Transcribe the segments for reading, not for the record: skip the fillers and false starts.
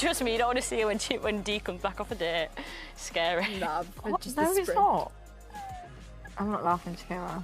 Trust me, you don't want to see her when Dee comes back off a date. Scary. Nah, just No, the it's sprint. not. I'm not laughing, Shakira.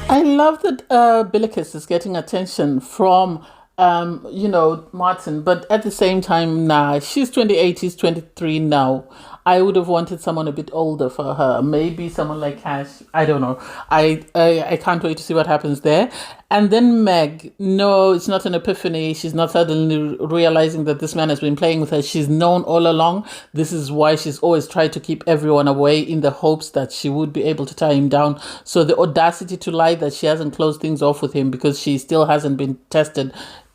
I love that Billikis is getting attention from, Martin, but at the same time, nah, she's 28, he's 23 now. I would have wanted someone a bit older for her. Maybe someone like Cash. I don't know. I can't wait to see what happens there. And then Meg, no, it's not an epiphany. She's not suddenly realizing that this man has been playing with her. She's known all along. This is why she's always tried to keep everyone away in the hopes that she would be able to tie him down. So the audacity to lie that she hasn't closed things off with him because she still hasn't been tested,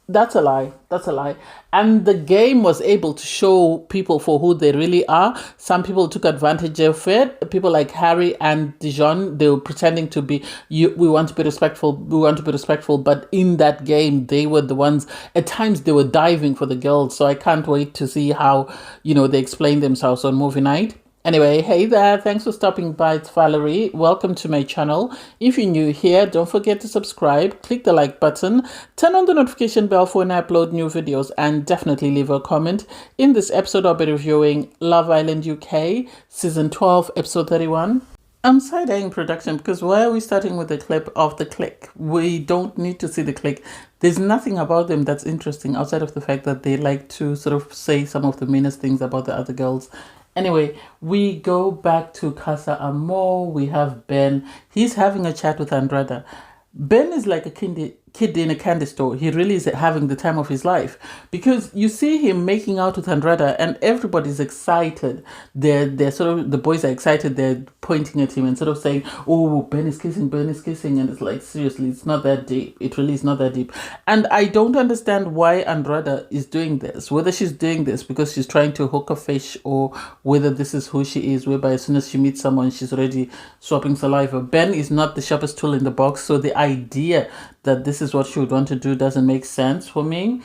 that's a lie. That's a lie. And the game was able to show people for who they really are. Some people took advantage of it. People like Harry and Dejon, they were pretending to be, we want to be respectful, we want to be respectful. But in that game, they were the ones, at times they were diving for the girls. So I can't wait to see how, they explain themselves on movie night. Anyway, hey there, thanks for stopping by. It's Valerie. Welcome to my channel. If you're new here, don't forget to subscribe, click the like button, turn on the notification bell for when I upload new videos, and definitely leave a comment. In this episode, I'll be reviewing Love Island UK, Season 12, Episode 31. I'm side-eyeing production because why are we starting with a clip of the clique? We don't need to see the clique. There's nothing about them that's interesting outside of the fact that they like to sort of say some of the meanest things about the other girls. Anyway, we go back to Casa Amor. We have Ben. He's having a chat with Andrada. Ben is like a kid in a candy store. He really is having the time of his life because you see him making out with Andrada and everybody's excited. They're sort of, the boys are excited. They're pointing at him and sort of saying, oh, Ben is kissing, Ben is kissing. And it's like, seriously, it's not that deep. It really is not that deep. And I don't understand why Andrada is doing this, whether she's doing this because she's trying to hook a fish or whether this is who she is, whereby as soon as she meets someone, she's already swapping saliva. Ben is not the sharpest tool in the box. So the idea that this is what she would want to do doesn't make sense for me.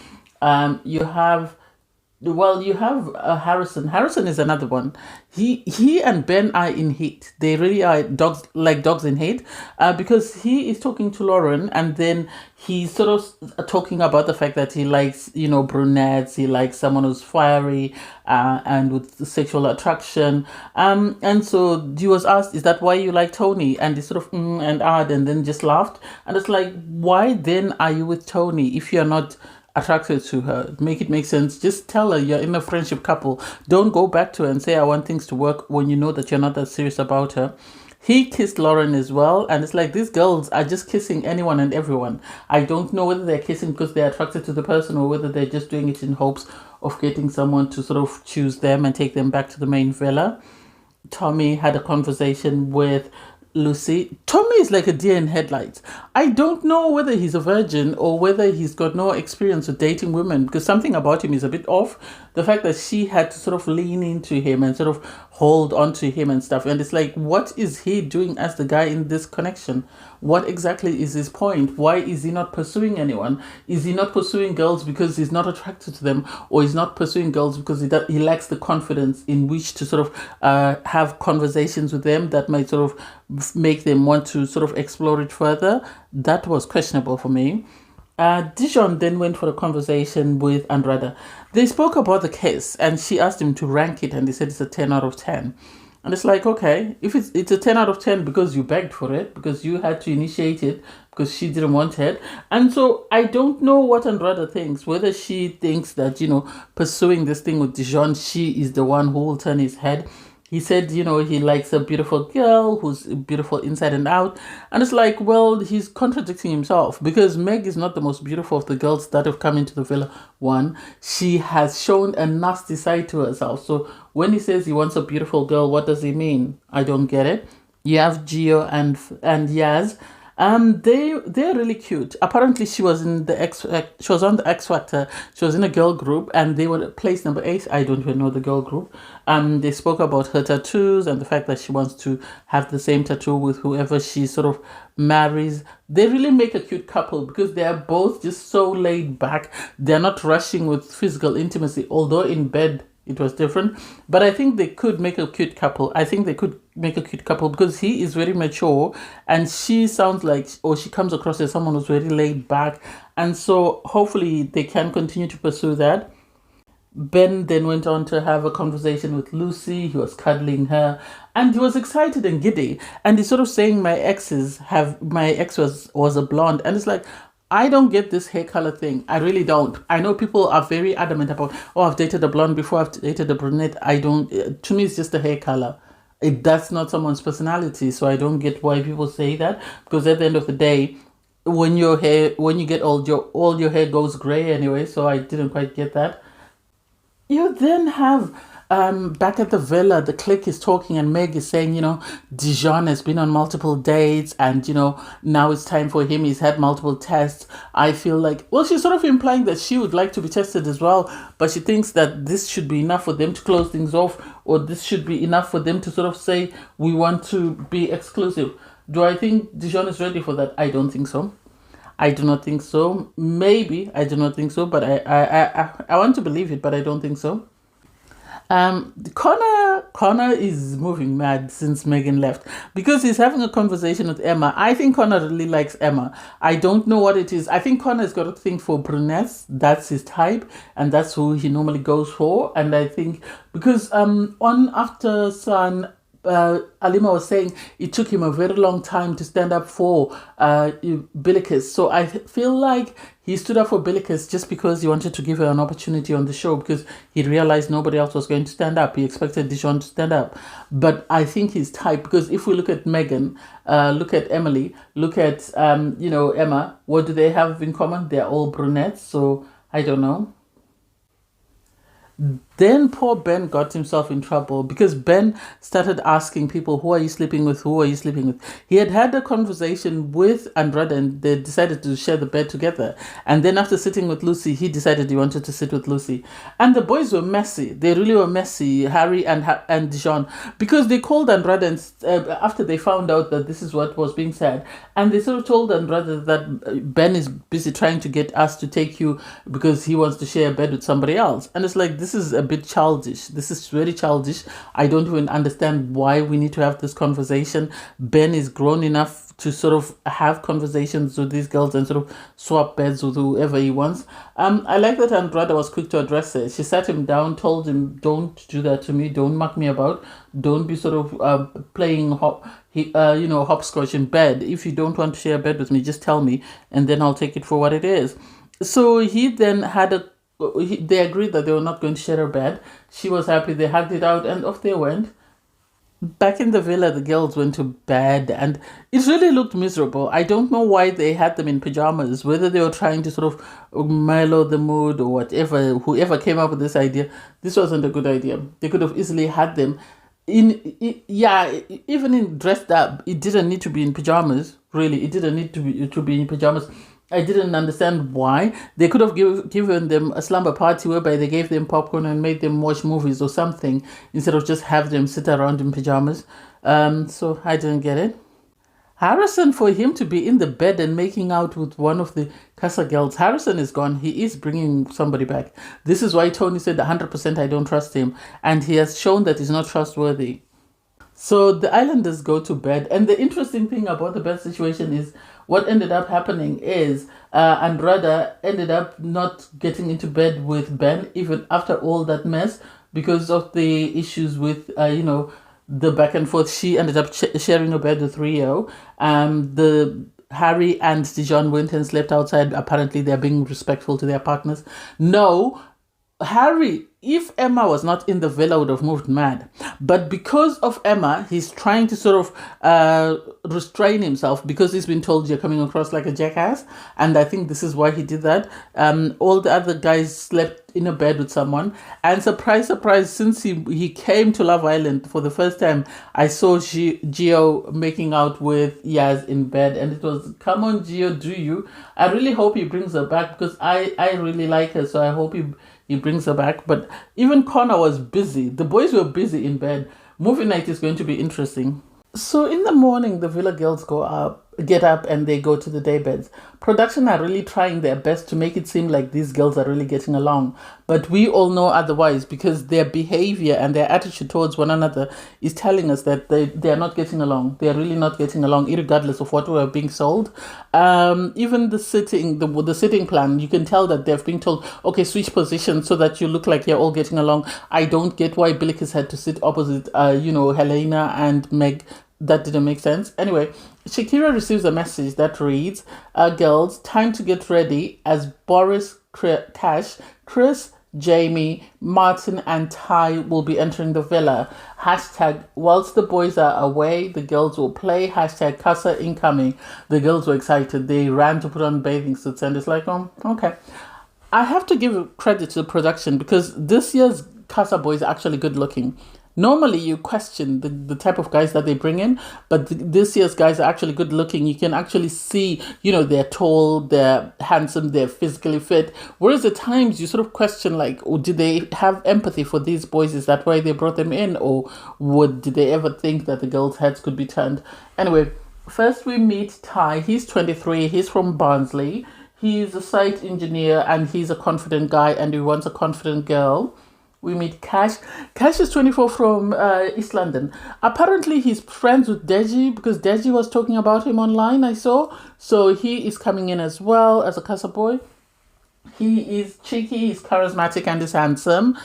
You have Harrison. Harrison is another one. He and Ben are in heat. They really are dogs in heat because he is talking to Lauren and then he's sort of talking about the fact that he likes, brunettes. He likes someone who's fiery and with sexual attraction. And so he was asked, is that why you like Tony? And he sort of and then just laughed. And it's like, why then are you with Tony if you're not attracted to her? Make it make sense. Just tell her you're in a friendship couple. Don't go back to her and say I want things to work when you know that you're not that serious about her. He kissed Lauren as well, and it's like these girls are just kissing anyone and everyone. I don't know whether they're kissing because they're attracted to the person or whether they're just doing it in hopes of getting someone to sort of choose them and take them back to the main villa. Tommy had a conversation with Lucy. Tommy is like a deer in headlights. I don't know whether he's a virgin or whether he's got no experience with dating women because something about him is a bit off. The fact that she had to sort of lean into him and sort of hold on to him and stuff. And it's like, what is he doing as the guy in this connection? What exactly is his point? Why is he not pursuing anyone? Is he not pursuing girls because he's not attracted to them? Or he's not pursuing girls because he lacks the confidence in which to sort of have conversations with them that might sort of make them want to sort of explore it further? That was questionable for me. Dejon then went for a conversation with Andrada. They spoke about the kiss and she asked him to rank it and he said it's a 10 out of 10. And it's like, okay, if it's a 10 out of 10 because you begged for it, because you had to initiate it, because she didn't want it. And so I don't know what Andrada thinks, whether she thinks that, pursuing this thing with Dejon, she is the one who will turn his head. He said, he likes a beautiful girl who's beautiful inside and out. And it's like, well, he's contradicting himself because Meg is not the most beautiful of the girls that have come into the villa. One, she has shown a nasty side to herself. So when he says he wants a beautiful girl, what does he mean? I don't get it. You have Gio and Yaz. They're really cute. Apparently, she was on the X Factor. She was in a girl group, and they were placed number 8. I don't even know the girl group. They spoke about her tattoos and the fact that she wants to have the same tattoo with whoever she sort of marries. They really make a cute couple because they are both just so laid back. They're not rushing with physical intimacy, although in bed it was different. But I think they could make a cute couple. I think they could make a cute couple because he is very mature and she sounds like, or she comes across as someone who's very laid back. And so hopefully they can continue to pursue that. Ben then went on to have a conversation with Lucy. He was cuddling her and he was excited and giddy. And he's sort of saying, my ex was a blonde. And it's like, I don't get this hair color thing. I really don't. I know people are very adamant about, oh, I've dated a blonde before, I've dated a brunette. I don't, to me, it's just a hair color. That's not someone's personality. So I don't get why people say that, because at the end of the day, when you get old, all your hair goes gray anyway. So I didn't quite get that. You then have back at the villa, the clique is talking and Meg is saying, Dejon has been on multiple dates and, now it's time for him. He's had multiple tests. I feel like, well, she's sort of implying that she would like to be tested as well, but she thinks that this should be enough for them to close things off, or this should be enough for them to sort of say, we want to be exclusive. Do I think Dejon is ready for that? I don't think so. I do not think so. Maybe I do not think so, but I want to believe it, but I don't think so. Connor is moving mad since Megan left because he's having a conversation with Emma. I think Connor really likes Emma. I don't know what it is. I think Connor's got a thing for brunettes. That's his type, and that's who he normally goes for. And I think because on After Sun, Alima was saying it took him a very long time to stand up for Billikis. So I feel like he stood up for Billikis just because he wanted to give her an opportunity on the show, because he realized nobody else was going to stand up. He expected Dejon to stand up. But I think he's type, because if we look at Megan, look at Emily, look at Emma, what do they have in common? They're all brunettes. So I don't know. Then poor Ben got himself in trouble because Ben started asking people, who are you sleeping with? Who are you sleeping with? He had a conversation with Andrada and they decided to share the bed together. And then after sitting with Lucy, he decided he wanted to sit with Lucy. And the boys were messy. They really were messy, Harry and Dejon, because they called Andrada after they found out that this is what was being said. And they sort of told Andrada that Ben is busy trying to get us to take you because he wants to share a bed with somebody else. And it's like, this is a bit childish. This is very childish. I don't even understand why we need to have this conversation. Ben is grown enough to sort of have conversations with these girls and sort of swap beds with whoever he wants. I like that Andrada was quick to address it. She sat him down, told him, don't do that to me. Don't muck me about. Don't be sort of playing hopscotch in bed. If you don't want to share a bed with me, just tell me and then I'll take it for what it is. So he then had they agreed that they were not going to share a bed. She was happy. They hugged it out and off they went. Back in the villa, the girls went to bed and it really looked miserable. I don't know why they had them in pajamas, whether they were trying to sort of mellow the mood or whatever. Whoever came up with this idea, this wasn't a good idea. They could have easily had them even in dressed up. It didn't need to be in pajamas. Really, it didn't need to be in pajamas. I didn't understand why. They could have given them a slumber party whereby they gave them popcorn and made them watch movies or something instead of just have them sit around in pajamas. So I didn't get it. Harrison, for him to be in the bed and making out with one of the Casa girls, Harrison is gone. He is bringing somebody back. This is why Tony said 100% I don't trust him. And he has shown that he's not trustworthy. So the islanders go to bed. And the interesting thing about the bed situation is what ended up happening is Andrada ended up not getting into bed with Ben even after all that mess because of the issues with, the back and forth. She ended up sharing a bed with Rio. The Harry and Dejon went and slept outside. Apparently they're being respectful to their partners. No, Harry, if Emma was not in the villa, would have moved mad. But because of Emma, he's trying to sort of restrain himself because he's been told you're coming across like a jackass. And I think this is why he did that. All the other guys slept in a bed with someone. And surprise, surprise, since he came to Love Island for the first time, I saw Gio making out with Yaz in bed. And it was, come on, Gio, do you? I really hope he brings her back because I really like her. So I hope he brings her back. But even Connor was busy. The boys were busy in bed. Movie night is going to be interesting. So in the morning, the villa girls go up. get up and they go to the day beds. Production are really trying their best to make it seem like these girls are really getting along, but we all know otherwise, because their behavior and their attitude towards one another is telling us that they are not getting along. They are really not getting along, regardless of what we are being sold. Even the sitting plan, you can tell that they've been told, okay, switch positions so that you look like you're all getting along. I don't get why Billikis had to sit opposite Helena and Meg. That didn't make sense. Anyway, Shakira receives a message that reads, girls, time to get ready as Boris, Cash, Chris, Jamie, Martin and Ty will be entering the villa. Hashtag, whilst the boys are away, the girls will play. Hashtag, Casa incoming. The girls were excited. They ran to put on bathing suits and it's like, oh, okay. I have to give credit to the production because this year's Casa boys are actually good looking. Normally, you question the type of guys that they bring in, but this year's guys are actually good looking. You can actually see, they're tall, they're handsome, they're physically fit. Whereas at times you sort of question, like, oh, did they have empathy for these boys? Is that why they brought them in? Or did they ever think that the girls' heads could be turned? Anyway, first we meet Ty. He's 23. He's from Barnsley. He's a site engineer and he's a confident guy and he wants a confident girl. We meet Cash. Cash is 24 from East London. Apparently, he's friends with Deji because Deji was talking about him online, I saw. So he is coming in as well as a Casa boy. He is cheeky, he's charismatic, and is handsome.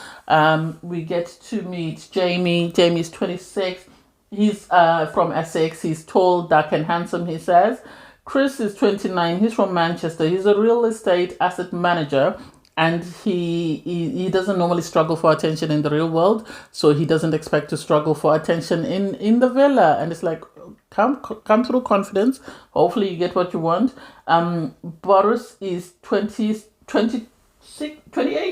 We get to meet Jamie. Jamie is 26. He's from Essex. He's tall, dark, and handsome, he says. Chris is 29. He's from Manchester. He's a real estate asset manager. And he doesn't normally struggle for attention in the real world, so he doesn't expect to struggle for attention in the villa. And it's like, come through confidence. Hopefully you get what you want. Boris is 28.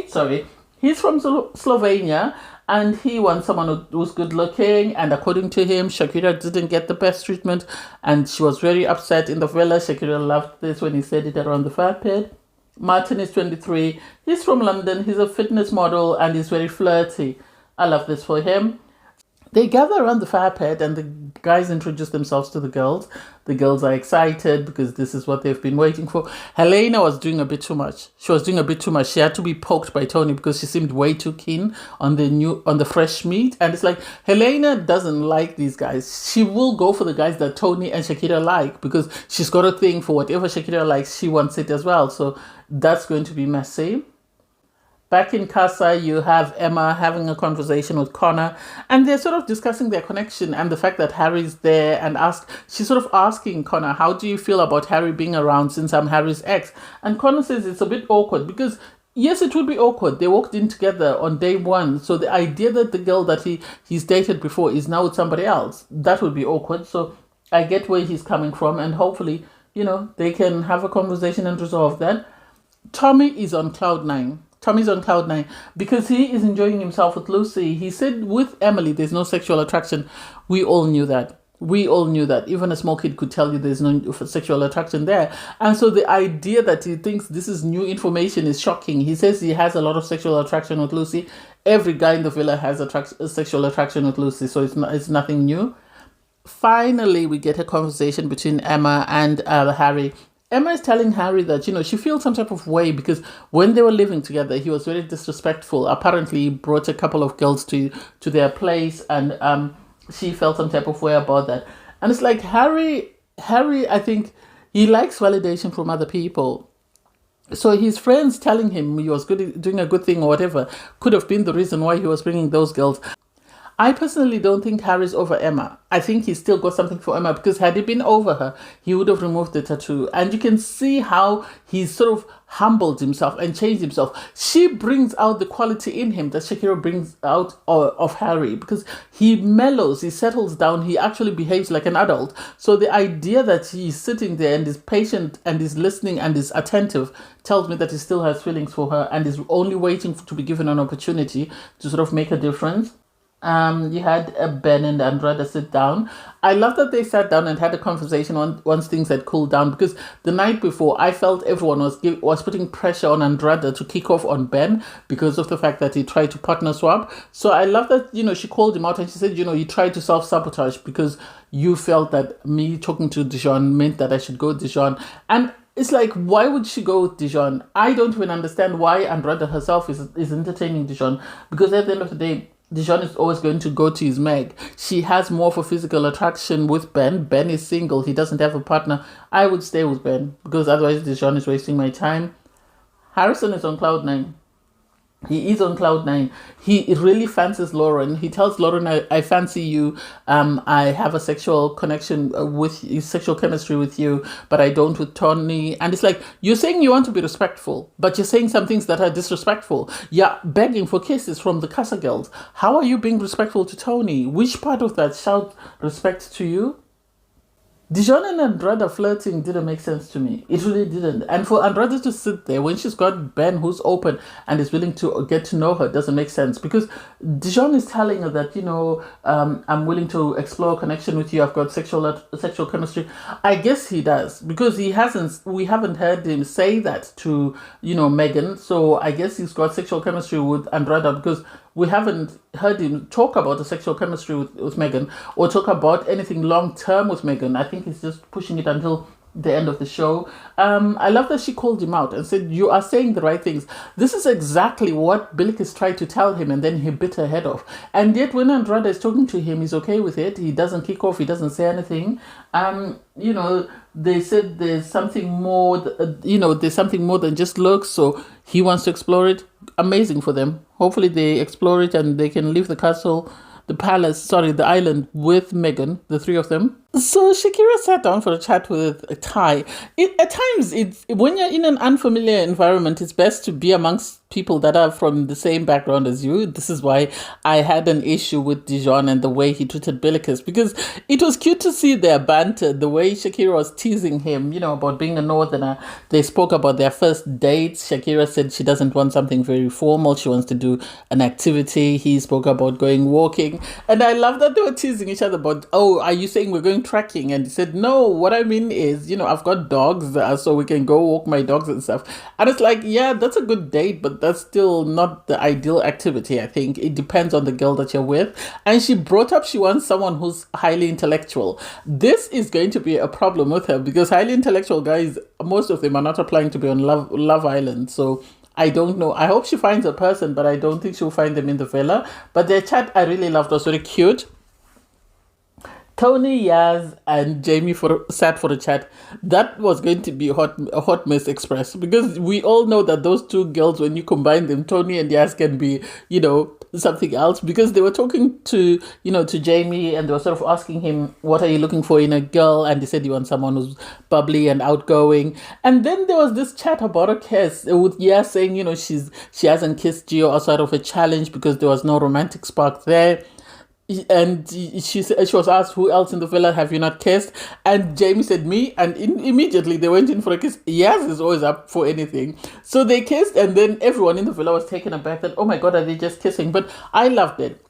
Sorry, he's from Slovenia, and he wants someone who's good looking. And according to him, Shakira didn't get the best treatment, and she was very upset in the villa. Shakira loved this when he said it around the fire pit. Martin is 23. He's from London. He's a fitness model and he's very flirty. I love this for him. They gather around the fire pit and the guys introduce themselves to the girls. The girls are excited because this is what they've been waiting for. Helena was doing a bit too much. She had to be poked by Tony because she seemed way too keen on the fresh meat. And it's like, Helena doesn't like these guys. She will go for the guys that Tony and Shakira like because she's got a thing for whatever Shakira likes. She wants it as well. So that's going to be messy. Back in Casa, you have Emma having a conversation with Connor, and they're sort of discussing their connection and the fact that Harry's there, and she's sort of asking Connor, how do you feel about Harry being around since I'm Harry's ex? And Connor says it's a bit awkward because, yes, it would be awkward. They walked in together on day one, so the idea that the girl that he's dated before is now with somebody else, that would be awkward. So I get where he's coming from, and hopefully, they can have a conversation and resolve that. Tommy is on cloud nine. Tommy's on cloud nine because he is enjoying himself with Lucy. He said with Emily, there's no sexual attraction. We all knew that. Even a small kid could tell you there's no sexual attraction there. And so the idea that he thinks this is new information is shocking. He says he has a lot of sexual attraction with Lucy. Every guy in the villa has a sexual attraction with Lucy, so it's nothing new. Finally, we get a conversation between Emma and Harry. Emma is telling Harry that, she feels some type of way because when they were living together, he was very disrespectful. Apparently, he brought a couple of girls to their place and she felt some type of way about that. And it's like Harry, I think he likes validation from other people. So his friends telling him he was doing a good thing or whatever could have been the reason why he was bringing those girls. I personally don't think Harry's over Emma. I think he's still got something for Emma because had he been over her, he would have removed the tattoo. And you can see how he's sort of humbled himself and changed himself. She brings out the quality in him that Shakira brings out of Harry because he mellows, he settles down, he actually behaves like an adult. So the idea that he's sitting there and is patient and is listening and is attentive tells me that he still has feelings for her and is only waiting to be given an opportunity to sort of make a difference. You had Ben and Andrada sit down. I love that they sat down and had a conversation once things had cooled down because the night before I felt everyone was putting pressure on Andrada to kick off on Ben because of the fact that he tried to partner swap. So I love that, she called him out and she said, he tried to self-sabotage because, you felt that me talking to Dejon meant that I should go with Dejon. And it's like, why would she go with Dejon? I don't even understand why Andrada herself is entertaining Dejon, because at the end of the day, Dejon is always going to go to his Meg. She has more of a physical attraction with Ben. Ben is single. He doesn't have a partner. I would stay with Ben, because otherwise Dejon is wasting my time. Harrison is on cloud 9. He is on cloud 9. He really fancies Lauren. He tells Lauren, I fancy you. I have a sexual connection with you, sexual chemistry with you, but I don't with Tony. And it's like, you're saying you want to be respectful, but you're saying some things that are disrespectful. You're begging for kisses from the Casa girls. How are you being respectful to Tony? Which part of that shout respect to you? Dejon and Andrada flirting didn't make sense to me. It really didn't. And for Andrada to sit there when she's got Ben who's open and is willing to get to know her doesn't make sense, because Dejon is telling her that, I'm willing to explore a connection with you. I've got sexual chemistry. I guess he does, because we haven't heard him say that to, Megan. So I guess he's got sexual chemistry with Andrada, because we haven't heard him talk about the sexual chemistry with Megan, or talk about anything long-term with Megan. I think he's just pushing it until the end of the show. I love that she called him out and said, you are saying the right things. This is exactly what Bilkis tried to tell him, and then he bit her head off. And yet when Andrada is talking to him, he's okay with it. He doesn't kick off. He doesn't say anything. They said there's something more, there's something more than just looks. So he wants to explore it. Amazing for them. Hopefully they explore it and they can leave the island with Megan, the three of them. So Shakira sat down for a chat with Ty. At times, when you're in an unfamiliar environment, it's best to be amongst people that are from the same background as you. This is why I had an issue with Dejon and the way he treated Bilkis, because it was cute to see their banter, the way Shakira was teasing him, about being a northerner. They spoke about their first dates. Shakira said she doesn't want something very formal. She wants to do an activity. He spoke about going walking. And I love that they were teasing each other about, oh, are you saying we're going trekking? And he said, no, what I mean is, I've got dogs, so we can go walk my dogs and stuff. And it's like, yeah, that's a good date, but that's still not the ideal activity. I think it depends on the girl that you're with. And she brought up she wants someone who's highly intellectual. This is going to be a problem with her, because highly intellectual guys, most of them are not applying to be on Love Island. So I don't know. I hope she finds a person, but I don't think she'll find them in the villa. But their chat I really loved. It was very cute. Tony, Yaz, and Jamie sat for a chat. That was going to be a hot mess express, because we all know that those two girls, when you combine them, Tony and Yaz, can be, something else, because they were talking to Jamie, and they were sort of asking him, what are you looking for in a girl? And he said he wants someone who's bubbly and outgoing. And then there was this chat about a kiss with Yaz saying, she hasn't kissed Gio outside of a challenge because there was no romantic spark there. And she was asked, who else in the villa have you not kissed? And Jamie said, me. And immediately they went in for a kiss. Yaz is always up for anything. So they kissed, and then everyone in the villa was taken aback that, oh my God, are they just kissing? But I loved it.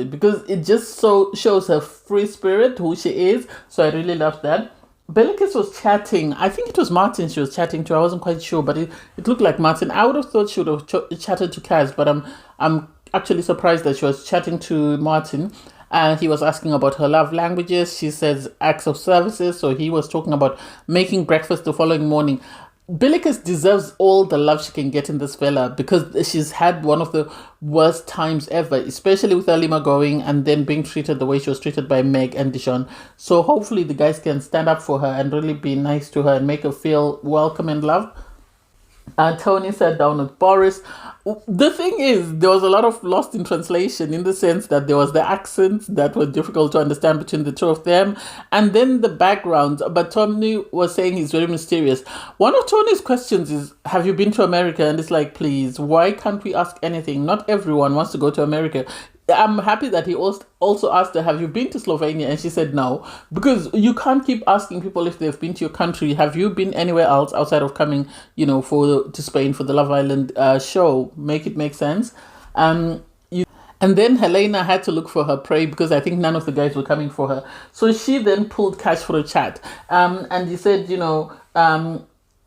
Because it just so shows her free spirit, who she is. So I really loved that. Bilkis was chatting. I think it was Martin she was chatting to. I wasn't quite sure, but it looked like Martin. I would have thought she would have chatted to Kaz, but I'm actually surprised that she was chatting to Martin, and he was asking about her love languages. She says acts of services, so he was talking about making breakfast the following morning. Bilkis deserves all the love she can get in this villa, because she's had one of the worst times ever, especially with Helena going and then being treated the way she was treated by Meg and Dejon. So hopefully the guys can stand up for her and really be nice to her and make her feel welcome and loved. Tony sat down with Boris. The thing is, there was a lot of lost in translation, in the sense that there was the accents that were difficult to understand between the two of them, and then the background. But Tony was saying he's very mysterious. One of Tony's questions is, have you been to America? And it's like, please, why can't we ask anything? Not everyone wants to go to America. I'm happy that he also asked her, have you been to Slovenia? And she said no, because you can't keep asking people if they've been to your country. Have you been anywhere else outside of coming, to Spain for the Love Island show? Make it make sense. And then Helena had to look for her prey, because I think none of the guys were coming for her. So she then pulled Cash for a chat. And he said,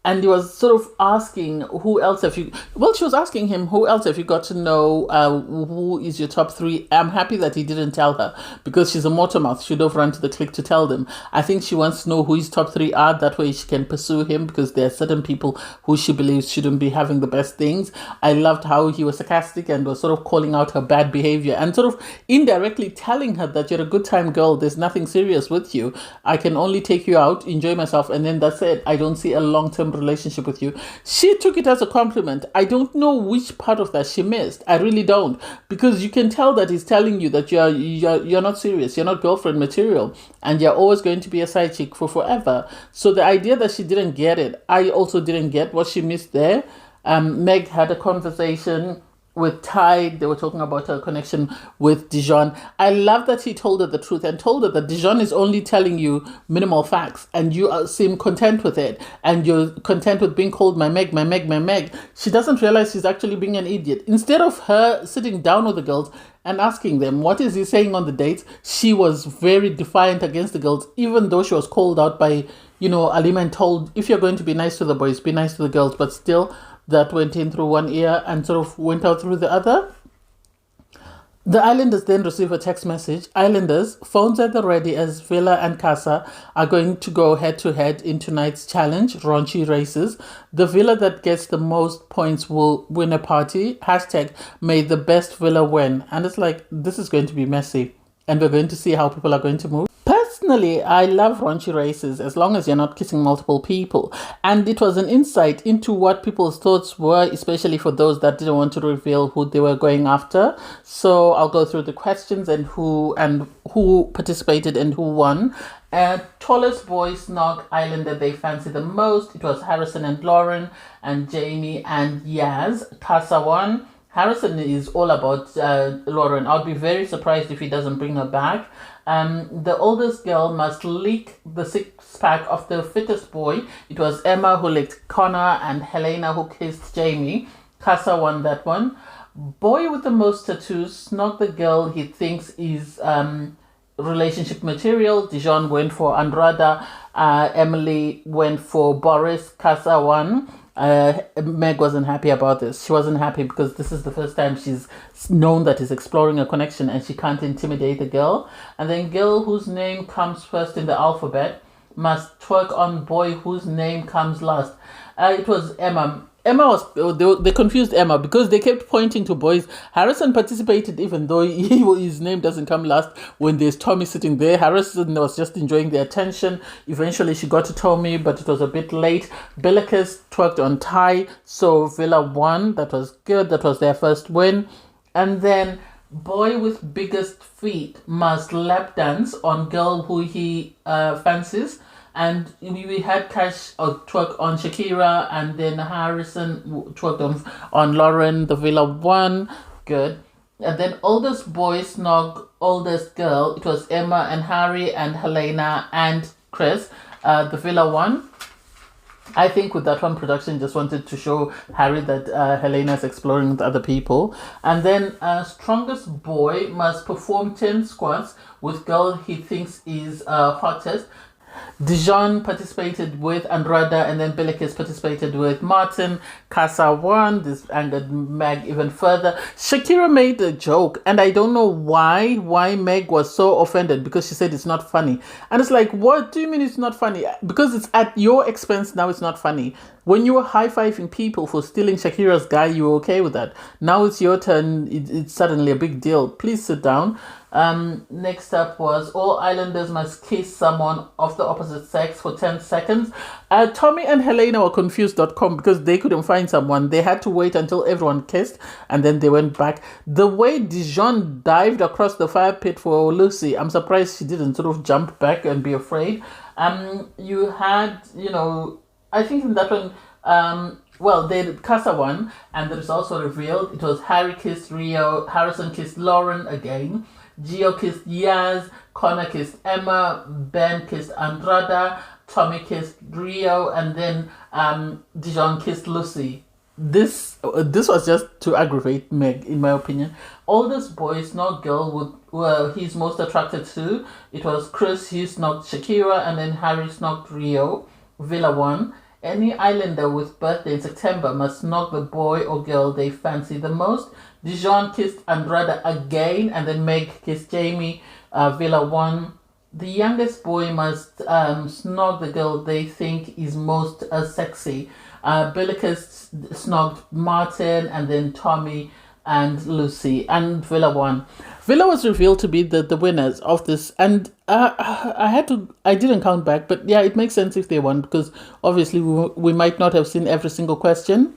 and he was sort of asking, who else have you, well, she was asking him, who else have you got to know, who is your top three? I'm happy that he didn't tell her, because she's a motormouth. She'd have run to the clique to tell them. I think she wants to know who his top three are, that way she can pursue him, because there are certain people who she believes shouldn't be having the best things. I loved how he was sarcastic and was sort of calling out her bad behavior and sort of indirectly telling her that you're a good time girl, there's nothing serious with you, I can only take you out, enjoy myself, and then that's it. I don't see a long-term relationship with you. She took it as a compliment. I don't know which part of that she missed. I really don't, because you can tell that he's telling you that you're not serious, you're not girlfriend material, and you're always going to be a side chick for forever. So the idea that she didn't get it, I also didn't get what she missed there. Meg had a conversation with Ty. They were talking about her connection with Dejon. I love that he told her the truth and told her that Dejon is only telling you minimal facts, and you seem content with it, and you're content with being called my Meg, my Meg, my Meg. She doesn't realize she's actually being an idiot. Instead of her sitting down with the girls and asking them, what is he saying on the dates, she was very defiant against the girls, even though she was called out by, Alima, and told, if you're going to be nice to the boys, be nice to the girls. But still, that went in through one ear and sort of went out through the other. The Islanders then receive a text message. Islanders, phones at the ready, as Villa and Casa are going to go head-to-head in tonight's challenge, Raunchy Races. The Villa that gets the most points will win a party. Hashtag, may the best Villa win. And it's like, this is going to be messy. And we're going to see how people are going to move. Personally, I love Raunchy Races as long as you're not kissing multiple people. And it was an insight into what people's thoughts were, especially for those that didn't want to reveal who they were going after. So I'll go through the questions and who participated and who won. Tallest boy snog Islander they fancy the most. It was Harrison and Lauren and Jamie and Yaz. Casa won. Harrison is all about Lauren. I'd be very surprised if he doesn't bring her back. The oldest girl must lick the six-pack of the fittest boy. It was Emma who licked Connor and Helena who kissed Jamie. Casa won that one. Boy with the most tattoos snog the girl he thinks is relationship material. Dejon went for Andrada. Emily went for Boris. Casa won. Meg wasn't happy about this. She wasn't happy because this is the first time she's known that he's exploring a connection and she can't intimidate the girl. And then girl whose name comes first in the alphabet must twerk on boy whose name comes last. It was Emma. They confused Emma because they kept pointing to boys. Harrison participated even though his name doesn't come last. When there's Tommy sitting there, Harrison was just enjoying the attention. Eventually she got to Tommy, but it was a bit late. Bellicus twerked on Ty, so Villa won. That was good. That was their first win. And then boy with biggest feet must lap dance on girl who he fancies. And we had Cash twerk on Shakira, and then Harrison twerked on Lauren. The Villa won. Good. And then oldest boy snog oldest girl. It was Emma and Harry and Helena and Chris. The Villa won. I think with that one, production just wanted to show Harry that Helena is exploring with other people. And then strongest boy must perform 10 squats with girl he thinks is hottest. Dejon participated with Andrada, and then Bellicus participated with Martin. Casa won. This angered Meg even further. Shakira made a joke, and I don't know why Meg was so offended, because she said it's not funny. And it's like, what do you mean it's not funny? Because it's at your expense now, it's not funny. When you were high-fiving people for stealing Shakira's guy, you were okay with that. Now it's your turn, it's suddenly a big deal. Please sit down. Next up was all Islanders must kiss someone of the opposite sex for 10 seconds. Tommy and Helena were confused.com because they couldn't find someone. They had to wait until everyone kissed and then they went back. The way Dejon dived across the fire pit for Lucy, I'm surprised she didn't sort of jump back and be afraid. You had, I think in that one, they did Casa won, and the results were revealed. It was Harry kissed Rio, Harrison kissed Lauren again, Gio kissed Yaz, Connor kissed Emma, Ben kissed Andrada, Tommy kissed Rio, and then Dejon kissed Lucy. This was just to aggravate Meg, in my opinion. Oldest boy snog girl were he's most attracted to. It was Chris, he snogged Shakira, and then Harry snogged Rio. Villa won. Any islander with birthday in September must knock the boy or girl they fancy the most. Dejon kissed Andrada again, and then Meg kissed Jamie. Villa won. The youngest boy must snog the girl they think is most sexy. Billicus snogged Martin, and then Tommy and Lucy, and Villa won. Villa was revealed to be the winners of this, and I didn't count back, but yeah, it makes sense if they won, because obviously we might not have seen every single question.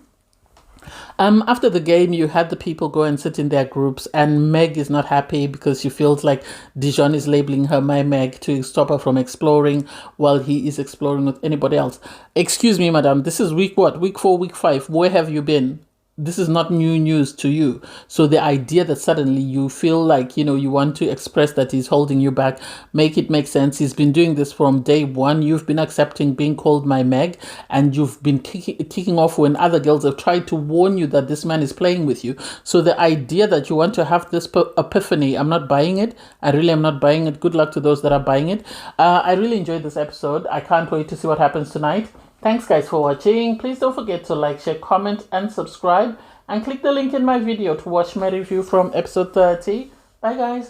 After the game, you had the people go and sit in their groups, and Meg is not happy because she feels like Dejon is labeling her my Meg to stop her from exploring while he is exploring with anybody else. Excuse me, madam, this is week what? Week 4, week 5. Where have you been? This is not new news to you. So the idea that suddenly you feel like, you want to express that he's holding you back, make it make sense. He's been doing this from day one. You've been accepting being called my Meg, and you've been kicking off when other girls have tried to warn you that this man is playing with you. So the idea that you want to have this epiphany, I'm not buying it. I really am not buying it. Good luck to those that are buying it. I really enjoyed this episode. I can't wait to see what happens tonight. Thanks guys for watching. Please don't forget to like, share, comment and subscribe, and click the link in my video to watch my review from episode 30. Bye guys.